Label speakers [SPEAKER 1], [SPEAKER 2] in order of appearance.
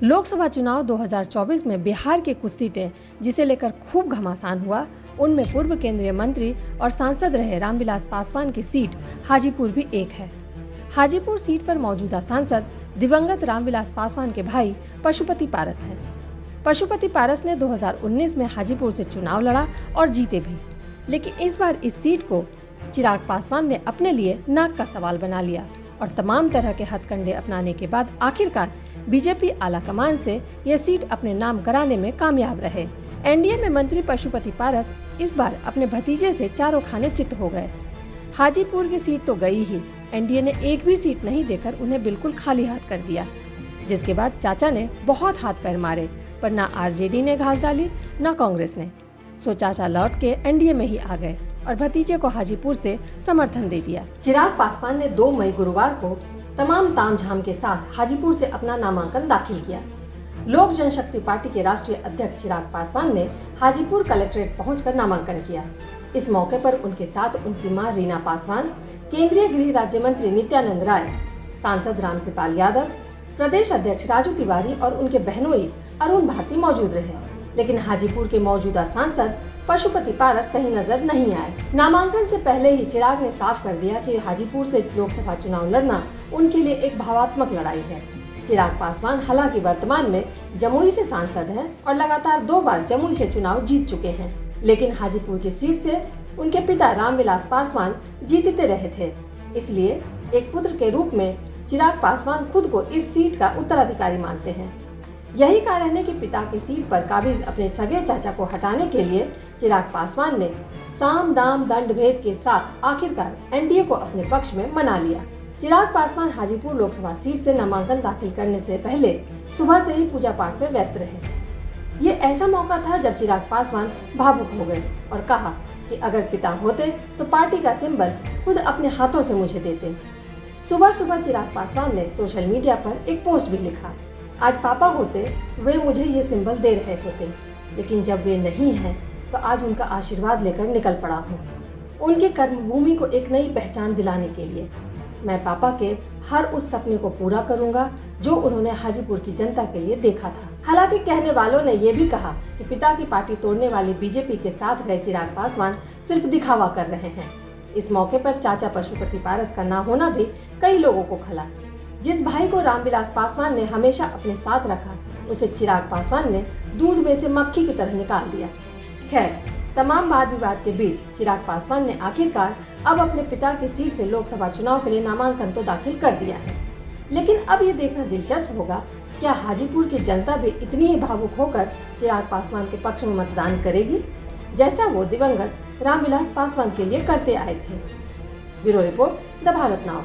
[SPEAKER 1] लोकसभा चुनाव 2024 में बिहार की कुछ सीटें जिसे लेकर खूब घमासान हुआ, उनमें पूर्व केंद्रीय मंत्री और सांसद रहे रामविलास पासवान की सीट हाजीपुर भी एक है। हाजीपुर सीट पर मौजूदा सांसद दिवंगत रामविलास पासवान के भाई पशुपति पारस हैं। पशुपति पारस ने 2019 में हाजीपुर से चुनाव लड़ा और जीते भी, लेकिन इस बार इस सीट को चिराग पासवान ने अपने लिए नाक का सवाल बना लिया और तमाम तरह के हथकंडे अपनाने के बाद आखिरकार बीजेपी आला कमान से यह सीट अपने नाम कराने में कामयाब रहे। एनडीए में मंत्री पशुपति पारस इस बार अपने भतीजे से चारों खाने चित हो गए। हाजीपुर की सीट तो गई ही, एनडीए ने एक भी सीट नहीं देकर उन्हें बिल्कुल खाली हाथ कर दिया, जिसके बाद चाचा ने बहुत हाथ पैर मारे, पर ना आरजेडी ने घास डाली ना कांग्रेस ने। सो चाचा लौट के एनडीए में ही आ गए और भतीजे को हाजीपुर से समर्थन दे दिया। चिराग पासवान ने 2 मई गुरुवार को तमाम तामझाम के साथ हाजीपुर से अपना नामांकन दाखिल किया। लोक जनशक्ति पार्टी के राष्ट्रीय अध्यक्ष चिराग पासवान ने हाजीपुर कलेक्ट्रेट पहुंचकर नामांकन किया। इस मौके पर उनके साथ उनकी मां रीना पासवान, केंद्रीय गृह राज्य मंत्री नित्यानंद राय, सांसद रामकृपाल यादव, प्रदेश अध्यक्ष राजू तिवारी और उनके बहनोई अरुण भारती मौजूद रहे। लेकिन हाजीपुर के मौजूदा सांसद पशुपति पारस कहीं नजर नहीं आए। नामांकन से पहले ही चिराग ने साफ कर दिया कि हाजीपुर से लोकसभा चुनाव लड़ना उनके लिए एक भावात्मक लड़ाई है। चिराग पासवान हालांकि वर्तमान में जमुई से सांसद हैं और लगातार 2 बार जमुई से चुनाव जीत चुके हैं, लेकिन हाजीपुर की सीट से उनके पिता रामविलास पासवान जीतते रहे थे। इसलिए एक पुत्र के रूप में चिराग पासवान खुद को इस सीट का उत्तराधिकारी मानते हैं। यही कारण है कि पिता की सीट पर काबिज अपने सगे चाचा को हटाने के लिए चिराग पासवान ने साम दाम दंड भेद के साथ आखिरकार एनडीए को अपने पक्ष में मना लिया। चिराग पासवान हाजीपुर लोकसभा सीट से नामांकन दाखिल करने से पहले सुबह से ही पूजा पाठ में व्यस्त रहे। ये ऐसा मौका था जब चिराग पासवान भावुक हो गए और कहा कि अगर पिता होते तो पार्टी का सिंबल खुद अपने हाथों से मुझे देते। सुबह सुबह चिराग पासवान ने सोशल मीडिया पर एक पोस्ट भी लिखा, आज पापा होते तो वे मुझे ये सिंबल दे रहे होते, लेकिन जब वे नहीं हैं तो आज उनका आशीर्वाद लेकर निकल पड़ा हूँ, उनके कर्मभूमि को एक नई पहचान दिलाने के लिए। मैं पापा के हर उस सपने को पूरा करूंगा जो उन्होंने हाजीपुर की जनता के लिए देखा था। हालांकि कहने वालों ने ये भी कहा कि पिता की पार्टी तोड़ने वाली बीजेपी के साथ गए चिराग पासवान सिर्फ दिखावा कर रहे हैं। इस मौके पर चाचा पशुपति पारस का ना होना भी कई लोगों को खला। जिस भाई को रामविलास पासवान ने हमेशा अपने साथ रखा, उसे चिराग पासवान ने दूध में से मक्खी की तरह निकाल दिया। खैर, तमाम वाद विवाद के बीच चिराग पासवान ने आखिरकार अब अपने पिता की सीट से लोकसभा चुनाव के लिए नामांकन तो दाखिल कर दिया है, लेकिन अब ये देखना दिलचस्प होगा क्या हाजीपुर की जनता भी इतनी ही भावुक होकर चिराग पासवान के पक्ष में मतदान करेगी, जैसा वो दिवंगत रामविलास पासवान के लिए करते आए थे। Bureau report, the Bharat now.